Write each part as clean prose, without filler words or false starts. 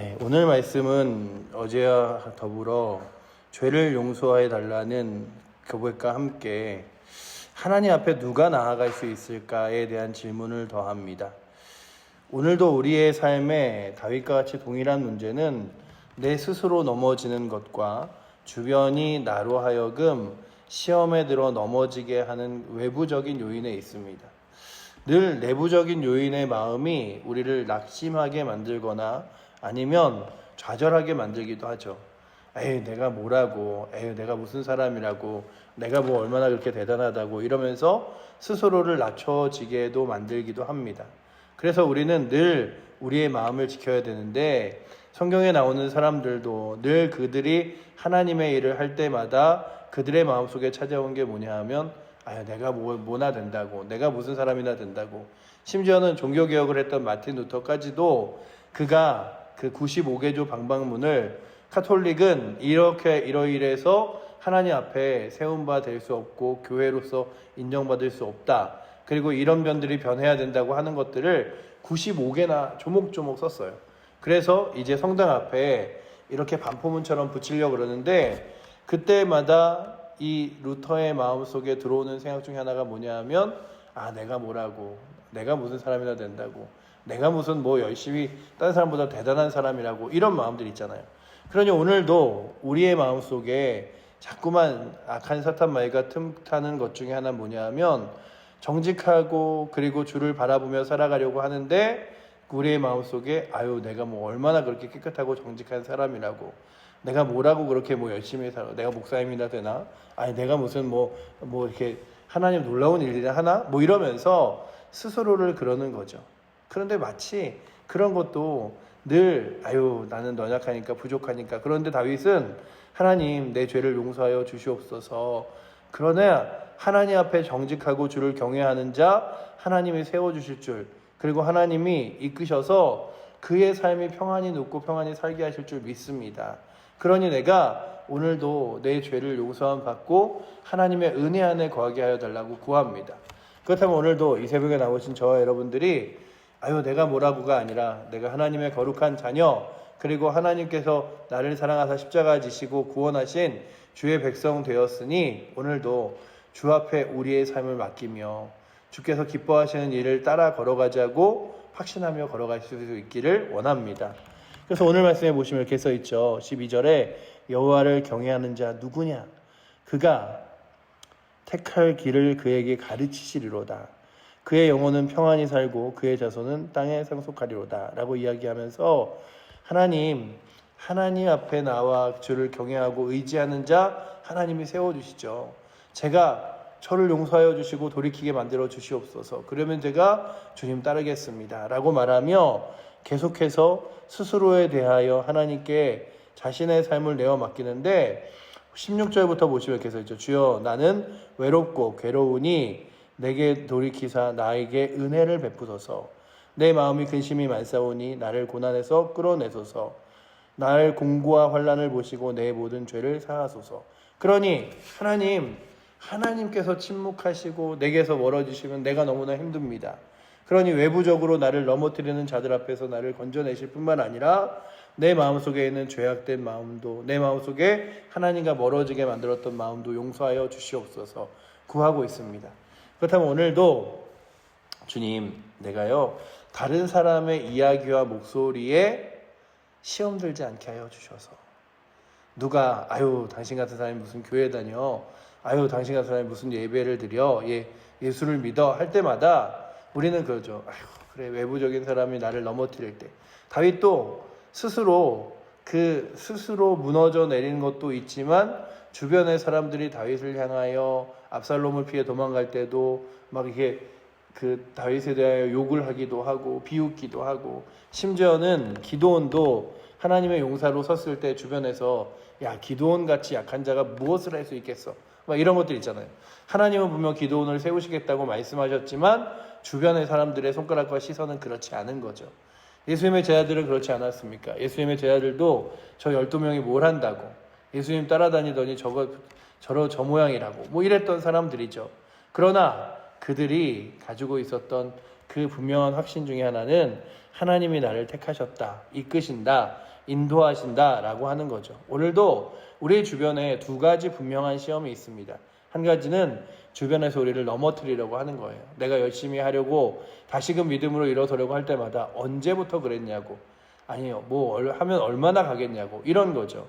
네, 오늘 말씀은 어제와 더불어 죄를 용서해 달라는 고백과 함께 하나님 앞에 누가 나아갈 수 있을까에 대한 질문을 더합니다. 오늘도 우리의 삶에 다윗과 같이 동일한 문제는 내 스스로 넘어지는 것과 주변이 나로 하여금 시험에 들어 넘어지게 하는 외부적인 요인에 있습니다. 늘 내부적인 요인의 마음이 우리를 낙심하게 만들거나 아니면 좌절하게 만들기도 하죠. 에이, 내가 뭐라고, 에이, 내가 무슨 사람이라고, 내가 뭐 얼마나 그렇게 대단하다고 이러면서 스스로를 낮춰지게도 만들기도 합니다. 그래서 우리는 늘 우리의 마음을 지켜야 되는데, 성경에 나오는 사람들도 늘 그들이 하나님의 일을 할 때마다 그들의 마음속에 찾아온 게 뭐냐 하면, 내가 뭐나 된다고, 내가 무슨 사람이나 된다고. 심지어는 종교개혁을 했던 마틴 루터까지도 그가 그 95개조 방방문을 카톨릭은 이렇게 이러이래서 하나님 앞에 세움바 될 수 없고 교회로서 인정받을 수 없다. 그리고 이런 면들이 변해야 된다고 하는 것들을 95개나 조목조목 썼어요. 그래서 이제 성당 앞에 이렇게 반포문처럼 붙이려고 그러는데, 그때마다 이 루터의 마음속에 들어오는 생각 중에 하나가 뭐냐 하면, 내가 뭐라고, 내가 무슨 사람이나 된다고, 내가 무슨 뭐 열심히 다른 사람보다 대단한 사람이라고, 이런 마음들 있잖아요. 그러니 오늘도 우리의 마음속에 자꾸만 악한 사탄 마귀가 틈타는 것 중에 하나 뭐냐 하면, 정직하고 그리고 주를 바라보며 살아가려고 하는데 우리의 마음속에 내가 뭐 얼마나 그렇게 깨끗하고 정직한 사람이라고, 내가 뭐라고 그렇게 뭐 열심히 살아, 내가 목사님이나 되나, 내가 무슨 뭐 이렇게 하나님 놀라운 일이나 하나, 뭐 이러면서 스스로를 그러는 거죠. 그런데 마치 그런 것도 늘 나는 연약하니까 부족하니까. 그런데 다윗은 하나님 내 죄를 용서하여 주시옵소서, 그러나 하나님 앞에 정직하고 주를 경외하는 자 하나님이 세워주실 줄, 그리고 하나님이 이끄셔서 그의 삶이 평안히 눕고 평안히 살게 하실 줄 믿습니다. 그러니 내가 오늘도 내 죄를 용서함 받고 하나님의 은혜 안에 거하게 하여 달라고 구합니다. 그렇다면 오늘도 이 새벽에 나오신 저와 여러분들이 내가 뭐라고가 아니라 내가 하나님의 거룩한 자녀, 그리고 하나님께서 나를 사랑하사 십자가 지시고 구원하신 주의 백성 되었으니 오늘도 주 앞에 우리의 삶을 맡기며 주께서 기뻐하시는 일을 따라 걸어가자고 확신하며 걸어갈 수 있기를 원합니다. 그래서 오늘 말씀에 보시면 이렇게 써 있죠. 12절에 여호와를 경외하는 자 누구냐? 그가 택할 길을 그에게 가르치시리로다. 그의 영혼은 평안히 살고 그의 자손은 땅에 상속하리로다 라고 이야기하면서 하나님 앞에 나와 주를 경외하고 의지하는 자 하나님이 세워주시죠. 제가 저를 용서하여 주시고 돌이키게 만들어 주시옵소서, 그러면 제가 주님 따르겠습니다 라고 말하며 계속해서 스스로에 대하여 하나님께 자신의 삶을 내어 맡기는데, 16절부터 보시면 이렇게 써 있죠. 주여 나는 외롭고 괴로우니 내게 돌이키사 나에게 은혜를 베푸소서. 내 마음이 근심이 많사오니 나를 고난에서 끌어내소서. 나를 공고와 환난을 보시고 내 모든 죄를 사하소서. 그러니 하나님께서 침묵하시고 내게서 멀어지시면 내가 너무나 힘듭니다. 그러니 외부적으로 나를 넘어뜨리는 자들 앞에서 나를 건져내실 뿐만 아니라 내 마음속에 있는 죄악된 마음도, 내 마음속에 하나님과 멀어지게 만들었던 마음도 용서하여 주시옵소서 구하고 있습니다. 그렇다면 오늘도 주님, 내가요 다른 사람의 이야기와 목소리에 시험 들지 않게 하여 주셔서, 누가 당신 같은 사람이 무슨 교회 다녀, 당신 같은 사람이 무슨 예배를 드려, 예수를 믿어 할 때마다 우리는 그러죠. 그래, 외부적인 사람이 나를 넘어뜨릴 때. 다윗도 스스로 무너져 내리는 것도 있지만 주변의 사람들이 다윗을 향하여 압살롬을 피해 도망갈 때도 막 이렇게 다윗에 대하여 욕을 하기도 하고 비웃기도 하고, 심지어는 기드온도 하나님의 용사로 섰을 때 주변에서 기드온 같이 약한 자가 무엇을 할 수 있겠어, 막 이런 것들 있잖아요. 하나님은 분명 기드온을 세우시겠다고 말씀하셨지만 주변의 사람들의 손가락과 시선은 그렇지 않은 거죠. 예수님의 제자들은 그렇지 않았습니까? 예수님의 제자들도 저 12명이 뭘 한다고, 예수님 따라다니더니 저 모양이라고 뭐 이랬던 사람들이죠. 그러나 그들이 가지고 있었던 그 분명한 확신 중에 하나는 하나님이 나를 택하셨다, 이끄신다, 인도하신다 라고 하는 거죠. 오늘도 우리 주변에 두 가지 분명한 시험이 있습니다. 한 가지는 주변에서 우리를 넘어뜨리려고 하는 거예요. 내가 열심히 하려고 다시금 믿음으로 일어서려고 할 때마다 언제부터 그랬냐고, 아니요 뭐 하면 얼마나 가겠냐고, 이런 거죠.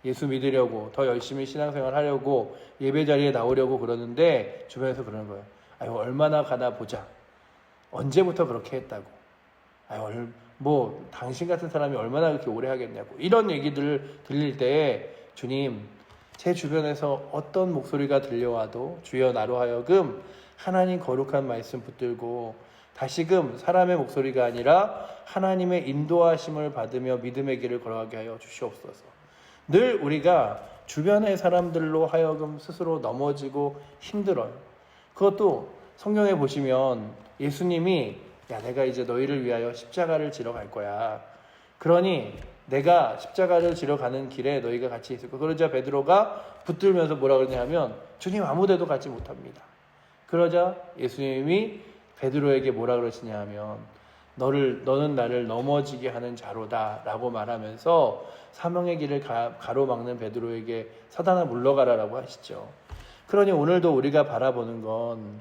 예수 믿으려고 더 열심히 신앙생활 하려고 예배 자리에 나오려고 그러는데 주변에서 그러는 거예요. 아유 얼마나 가나 보자, 언제부터 그렇게 했다고, 아유 뭐 당신 같은 사람이 얼마나 그렇게 오래 하겠냐고, 이런 얘기들을 들릴 때 주님, 제 주변에서 어떤 목소리가 들려와도 주여 나로 하여금 하나님 거룩한 말씀 붙들고 다시금 사람의 목소리가 아니라 하나님의 인도하심을 받으며 믿음의 길을 걸어가게 하여 주시옵소서. 늘 우리가 주변의 사람들로 하여금 스스로 넘어지고 힘들어요. 그것도 성경에 보시면 예수님이 야 내가 이제 너희를 위하여 십자가를 지러 갈 거야. 그러니 내가 십자가를 지러 가는 길에 너희가 같이 있을 거야. 그러자 베드로가 붙들면서 뭐라 그러냐면 주님 아무데도 가지 못합니다. 그러자 예수님이 베드로에게 뭐라 그러시냐 하면 너는 나를 넘어지게 하는 자로다 라고 말하면서 사명의 길을 가로막는 베드로에게 사단아 물러가라 라고 하시죠. 그러니 오늘도 우리가 바라보는 건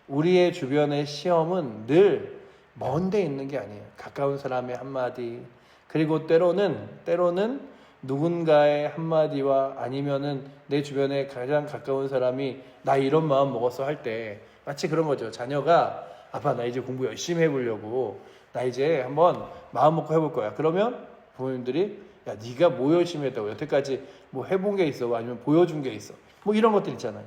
우리의 주변의 시험은 늘 먼 데 있는 게 아니에요. 가까운 사람의 한마디, 그리고 때로는 누군가의 한마디와 아니면은 내 주변에 가장 가까운 사람이 나 이런 마음 먹었어 할 때 마치 그런 거죠. 자녀가 아빠 나 이제 공부 열심히 해보려고 나 이제 한번 마음 먹고 해볼 거야. 그러면 부모님들이 야 네가 뭐 열심히 했다고, 여태까지 뭐 해본 게 있어, 아니면 보여준 게 있어, 뭐 이런 것들 있잖아요.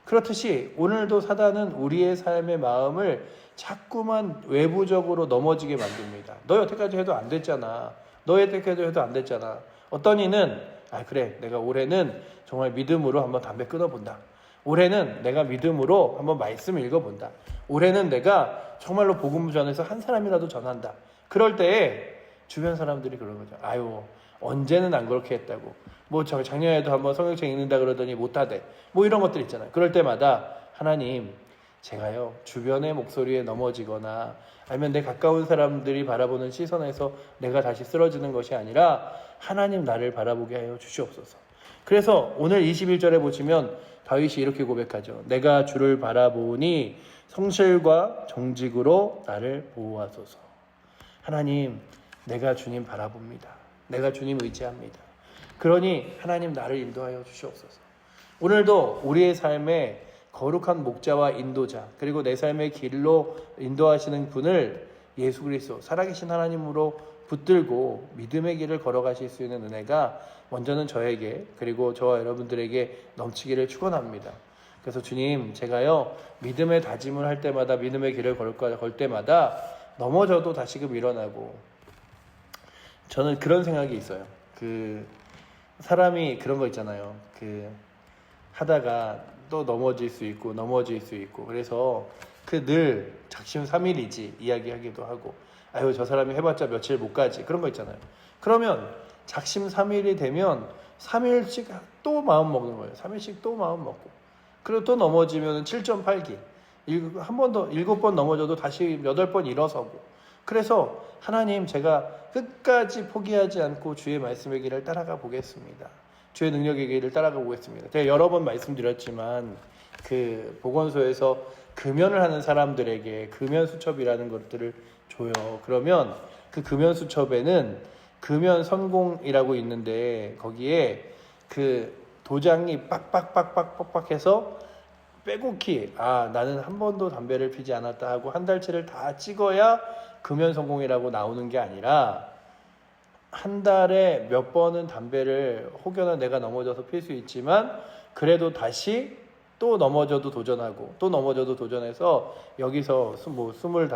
그렇듯이 오늘도 사단은 우리의 삶의 마음을 자꾸만 외부적으로 넘어지게 만듭니다. 너 여태까지 해도 안 됐잖아, 너 여태까지 해도 안 됐잖아. 어떤 이는 그래 내가 올해는 정말 믿음으로 한번 담배 끊어본다, 올해는 내가 믿음으로 한번 말씀 읽어본다, 올해는 내가 정말로 복음 전해서 한 사람이라도 전한다. 그럴 때에 주변 사람들이 그러는 거죠. 아유 언제는 안 그렇게 했다고, 뭐 작년에도 한번 성경책 읽는다 그러더니 못하대, 뭐 이런 것들 있잖아요. 그럴 때마다 하나님 제가요 주변의 목소리에 넘어지거나 아니면 내 가까운 사람들이 바라보는 시선에서 내가 다시 쓰러지는 것이 아니라 하나님 나를 바라보게 하여 주시옵소서. 그래서 오늘 21절에 보시면 다윗이 이렇게 고백하죠. 내가 주를 바라보니 성실과 정직으로 나를 보호하소서. 하나님 내가 주님 바라봅니다. 내가 주님 의지합니다. 그러니 하나님 나를 인도하여 주시옵소서. 오늘도 우리의 삶에 거룩한 목자와 인도자, 그리고 내 삶의 길로 인도하시는 분을 예수 그리스도 살아계신 하나님으로 붙들고 믿음의 길을 걸어가실 수 있는 은혜가 먼저는 저에게 그리고 저와 여러분들에게 넘치기를 축원합니다. 그래서 주님 제가요 믿음의 다짐을 할 때마다, 믿음의 길을 걸 때마다 넘어져도 다시금 일어나고, 저는 그런 생각이 있어요. 사람이 그런 거 있잖아요. 하다가 또 넘어질 수 있고 그래서 늘 작심삼일이지 이야기하기도 하고, 아유 저 사람이 해봤자 며칠 못 가지, 그런 거 있잖아요. 그러면 작심삼일이 되면 3일씩 또 마음 먹는 거예요. 3일씩 또 마음 먹고, 그리고 또 넘어지면 7.8기 한 번 더 7번 넘어져도 다시 8번 일어서고. 그래서 하나님 제가 끝까지 포기하지 않고 주의 말씀의 길을 따라가 보겠습니다. 주의 능력의 길을 따라가 보겠습니다. 제가 여러 번 말씀드렸지만 보건소에서 금연을 하는 사람들에게 금연 수첩이라는 것들을 줘요. 그러면 그 금연 수첩에는 금연 성공이라고 있는데 거기에 도장이 빡빡빡빡빡 해서 빼곡히 나는 한 번도 담배를 피지 않았다 하고 한 달치를 다 찍어야 금연 성공이라고 나오는 게 아니라 한 달에 몇 번은 담배를 혹여나 내가 넘어져서 필 수 있지만 그래도 다시 또 넘어져도 도전하고 또 넘어져도 도전해서 여기서 25번이면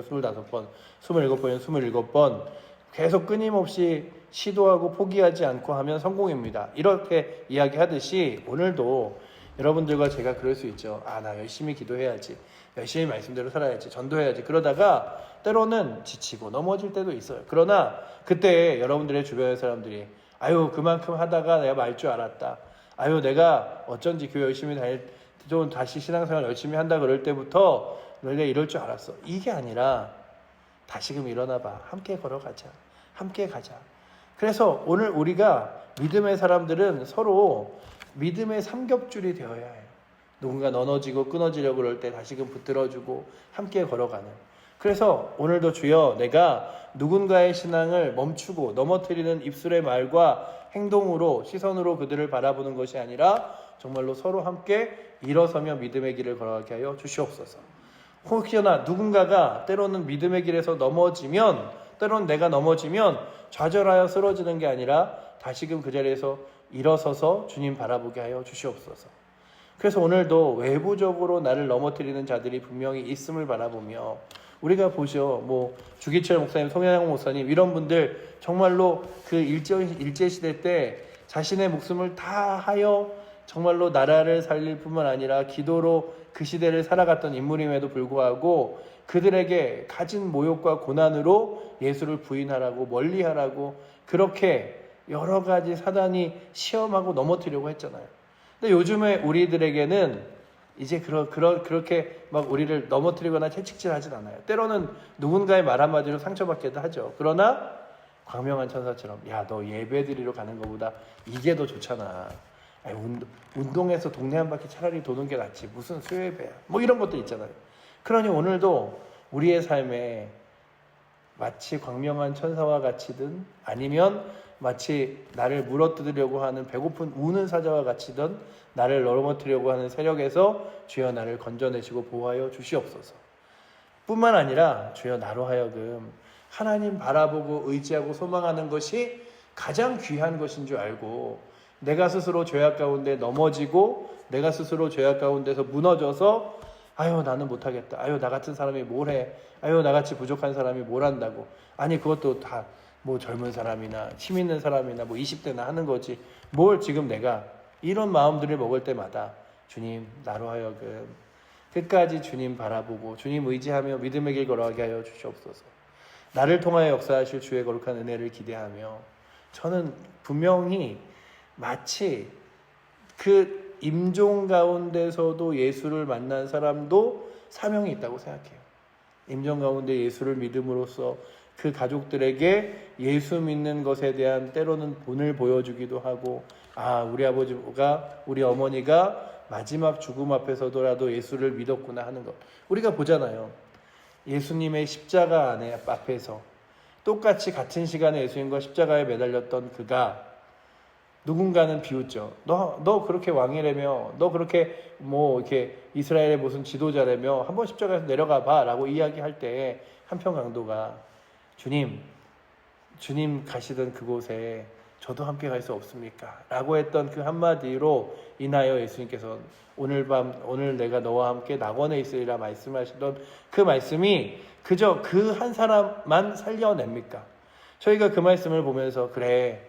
25번, 27번이면 27번 계속 끊임없이 시도하고 포기하지 않고 하면 성공입니다. 이렇게 이야기하듯이 오늘도 여러분들과 제가 그럴 수 있죠. 나 열심히 기도해야지, 열심히 말씀대로 살아야지, 전도해야지. 그러다가 때로는 지치고 넘어질 때도 있어요. 그러나 그때 여러분들의 주변의 사람들이 아유 그만큼 하다가 내가 말 줄 알았다, 아유 내가 어쩐지 교회 열심히 좀 다시 신앙생활 열심히 한다 그럴 때부터 너희가 이럴 줄 알았어, 이게 아니라 다시금 일어나봐. 함께 걸어가자. 함께 가자. 그래서 오늘 우리가 믿음의 사람들은 서로 믿음의 삼겹줄이 되어야 해요. 누군가 넘어지고 끊어지려고 그럴 때 다시금 붙들어주고 함께 걸어가는. 그래서 오늘도 주여 내가 누군가의 신앙을 멈추고 넘어뜨리는 입술의 말과 행동으로 시선으로 그들을 바라보는 것이 아니라 정말로 서로 함께 일어서며 믿음의 길을 걸어가게 하여 주시옵소서. 혹여나 누군가가 때로는 믿음의 길에서 넘어지면, 때로는 내가 넘어지면 좌절하여 쓰러지는 게 아니라 다시금 그 자리에서 일어서서 주님 바라보게 하여 주시옵소서. 그래서 오늘도 외부적으로 나를 넘어뜨리는 자들이 분명히 있음을 바라보며 우리가 보죠. 주기철 목사님, 송현영 목사님 이런 분들 정말로 그 일제시대 때 자신의 목숨을 다하여 정말로 나라를 살릴 뿐만 아니라 기도로 그 시대를 살아갔던 인물임에도 불구하고 그들에게 가진 모욕과 고난으로 예수를 부인하라고 멀리하라고 그렇게 여러 가지 사단이 시험하고 넘어뜨리려고 했잖아요. 근데 요즘에 우리들에게는 이제 그렇게 막 우리를 넘어뜨리거나 채찍질하진 않아요. 때로는 누군가의 말 한마디로 상처받기도 하죠. 그러나 광명한 천사처럼 야, 너 예배드리러 가는 것보다 이게 더 좋잖아. 아니, 운동해서 동네 한 바퀴 차라리 도는 게 낫지. 무슨 수요예배야. 이런 것도 있잖아요. 그러니 오늘도 우리의 삶에 마치 광명한 천사와 같이든 아니면 마치 나를 물어뜯으려고 하는 배고픈 우는 사자와 같이든 나를 넘어뜨리려고 하는 세력에서 주여 나를 건져내시고 보호하여 주시옵소서. 뿐만 아니라 주여 나로 하여금 하나님 바라보고 의지하고 소망하는 것이 가장 귀한 것인 줄 알고 내가 스스로 죄악 가운데 넘어지고 내가 스스로 죄악 가운데서 무너져서 아유 나는 못하겠다. 아유 나 같은 사람이 뭘 해. 아유 나같이 부족한 사람이 뭘 한다고. 아니 그것도 다 젊은 사람이나 힘 있는 사람이나 20대나 하는 거지. 뭘 지금 내가 이런 마음들을 먹을 때마다 주님 나로 하여금 끝까지 주님 바라보고 주님 의지하며 믿음의 길 걸어가게 하여 주시옵소서. 나를 통하여 역사하실 주의 거룩한 은혜를 기대하며 저는 분명히 마치 그 임종 가운데서도 예수를 만난 사람도 사명이 있다고 생각해요. 임종 가운데 예수를 믿음으로써 그 가족들에게 예수 믿는 것에 대한 때로는 본을 보여주기도 하고 우리 아버지가 우리 어머니가 마지막 죽음 앞에서도라도 예수를 믿었구나 하는 것 우리가 보잖아요. 예수님의 십자가 앞에서 똑같이 같은 시간에 예수님과 십자가에 매달렸던 그가 누군가는 비웃죠. 너 그렇게 왕이라며, 너 그렇게 이렇게 이스라엘의 무슨 지도자라며 한번 십자가에서 내려가 봐 라고 이야기할 때 한편 강도가 주님 가시던 그곳에 저도 함께 갈 수 없습니까? 라고 했던 그 한마디로 인하여 예수님께서 오늘 내가 너와 함께 낙원에 있으리라 말씀하시던 그 말씀이 그저 그 한 사람만 살려냅니까? 저희가 그 말씀을 보면서 그래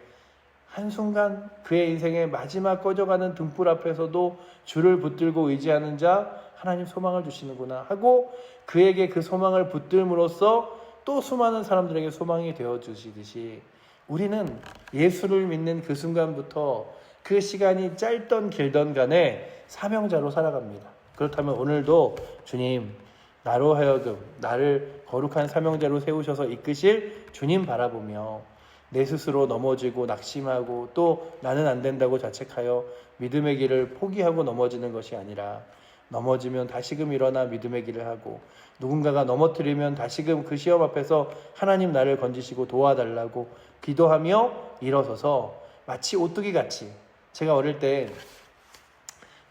한순간 그의 인생의 마지막 꺼져가는 등불 앞에서도 주를 붙들고 의지하는 자 하나님 소망을 주시는구나 하고 그에게 그 소망을 붙들므로써 또 수많은 사람들에게 소망이 되어주시듯이 우리는 예수를 믿는 그 순간부터 그 시간이 짧던 길던 간에 사명자로 살아갑니다. 그렇다면 오늘도 주님 나로 하여금 나를 거룩한 사명자로 세우셔서 이끄실 주님 바라보며 내 스스로 넘어지고 낙심하고 또 나는 안 된다고 자책하여 믿음의 길을 포기하고 넘어지는 것이 아니라 넘어지면 다시금 일어나 믿음의 길을 하고 누군가가 넘어뜨리면 다시금 그 시험 앞에서 하나님 나를 건지시고 도와달라고 기도하며 일어서서 마치 오뚜기같이 제가 어릴 때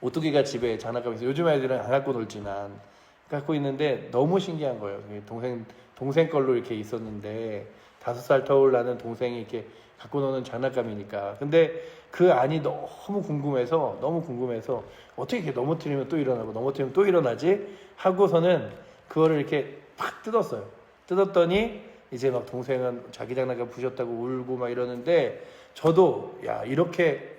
오뚜기가 집에 장난감이 있어요. 요즘 아이들은 안 갖고 놀지만 갖고 있는데 너무 신기한 거예요. 동생 걸로 이렇게 있었는데 5살 터울 나는 동생이 이렇게 갖고 노는 장난감이니까. 근데 그 안이 너무 궁금해서 어떻게 이렇게 넘어뜨리면 또 일어나고 넘어뜨리면 또 일어나지? 하고서는 그거를 이렇게 팍 뜯었어요. 뜯었더니 이제 막 동생은 자기 장난감 부셨다고 울고 막 이러는데 저도 이렇게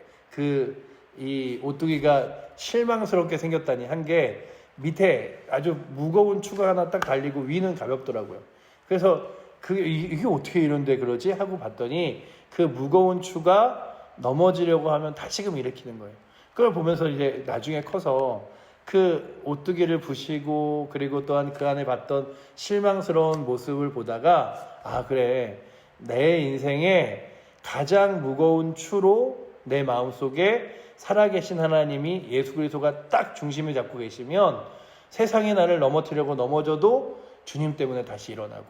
이 오뚜기가 실망스럽게 생겼다니 한 게 밑에 아주 무거운 추가 하나 딱 달리고 위는 가볍더라고요. 그래서 이게 어떻게 이런데 그러지? 하고 봤더니 그 무거운 추가 넘어지려고 하면 다시금 일으키는 거예요. 그걸 보면서 이제 나중에 커서 그 오뚜기를 부시고 그리고 또한 그 안에 봤던 실망스러운 모습을 보다가 아 그래 내 인생에 가장 무거운 추로 내 마음속에 살아계신 하나님이 예수 그리스도가 딱 중심을 잡고 계시면 세상이 나를 넘어뜨리려고 넘어져도 주님 때문에 다시 일어나고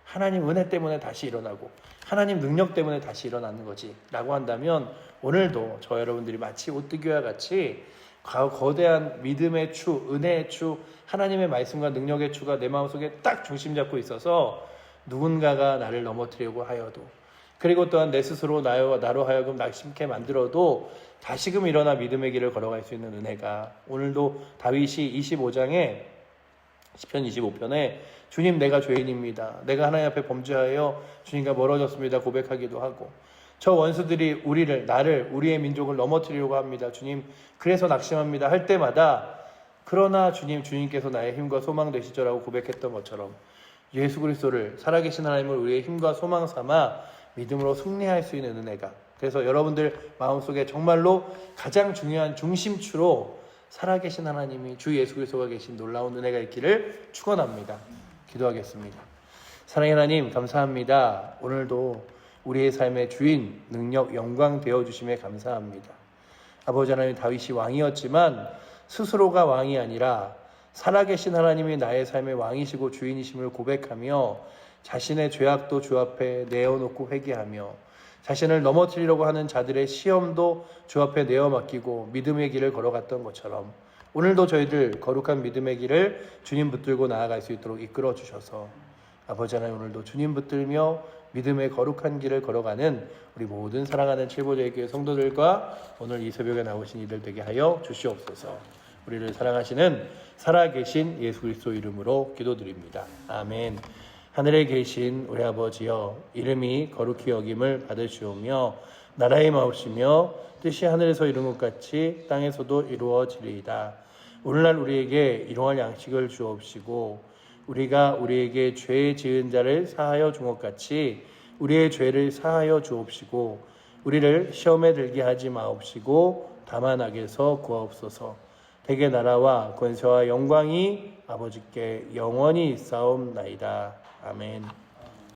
하나님 은혜 때문에 다시 일어나고 하나님 능력 때문에 다시 일어나는 거지 라고 한다면 오늘도 저 여러분들이 마치 오뚜기와 같이 거대한 믿음의 추, 은혜의 추, 하나님의 말씀과 능력의 추가 내 마음속에 딱 중심 잡고 있어서 누군가가 나를 넘어뜨리려고 하여도 그리고 또한 내 스스로 나로 하여금 낙심케 만들어도 다시금 일어나 믿음의 길을 걸어갈 수 있는 은혜가 오늘도 다윗이 25장에 시편 25편에 주님 내가 죄인입니다. 내가 하나님 앞에 범죄하여 주님과 멀어졌습니다. 고백하기도 하고 저 원수들이 나를 우리의 민족을 넘어뜨리려고 합니다. 주님 그래서 낙심합니다 할 때마다 그러나 주님께서 나의 힘과 소망 되시죠라고 고백했던 것처럼 예수 그리스도를 살아계신 하나님을 우리의 힘과 소망 삼아 믿음으로 승리할 수 있는 은혜가 그래서 여러분들 마음속에 정말로 가장 중요한 중심추로 살아계신 하나님이 주 예수 그리스도가 계신 놀라운 은혜가 있기를 축원합니다. 기도하겠습니다. 사랑의 하나님 감사합니다. 오늘도 우리의 삶의 주인, 능력, 영광 되어주심에 감사합니다. 아버지 하나님 다윗이 왕이었지만 스스로가 왕이 아니라 살아계신 하나님이 나의 삶의 왕이시고 주인이심을 고백하며 자신의 죄악도 주 앞에 내어놓고 회개하며 자신을 넘어뜨리려고 하는 자들의 시험도 주 앞에 내어 맡기고 믿음의 길을 걸어갔던 것처럼 오늘도 저희들 거룩한 믿음의 길을 주님 붙들고 나아갈 수 있도록 이끌어 주셔서 아버지 하나님 오늘도 주님 붙들며 믿음의 거룩한 길을 걸어가는 우리 모든 사랑하는 칠보자의 교회 성도들과 오늘 이 새벽에 나오신 이들 되게 하여 주시옵소서. 우리를 사랑하시는 살아계신 예수 그리스도 이름으로 기도드립니다. 아멘. 하늘에 계신 우리 아버지여 이름이 거룩히 여김을 받으시오며 나라의 마옵시며 뜻이 하늘에서 이룬 것 같이 땅에서도 이루어지리이다. 오늘날 우리에게 일용할 양식을 주옵시고 우리가 우리에게 죄 지은 자를 사하여 준 것 같이 우리의 죄를 사하여 주옵시고 우리를 시험에 들게 하지 마옵시고 다만 악에서 구하옵소서. 대개 나라와 권세와 영광이 아버지께 영원히 있사옵나이다. 아멘.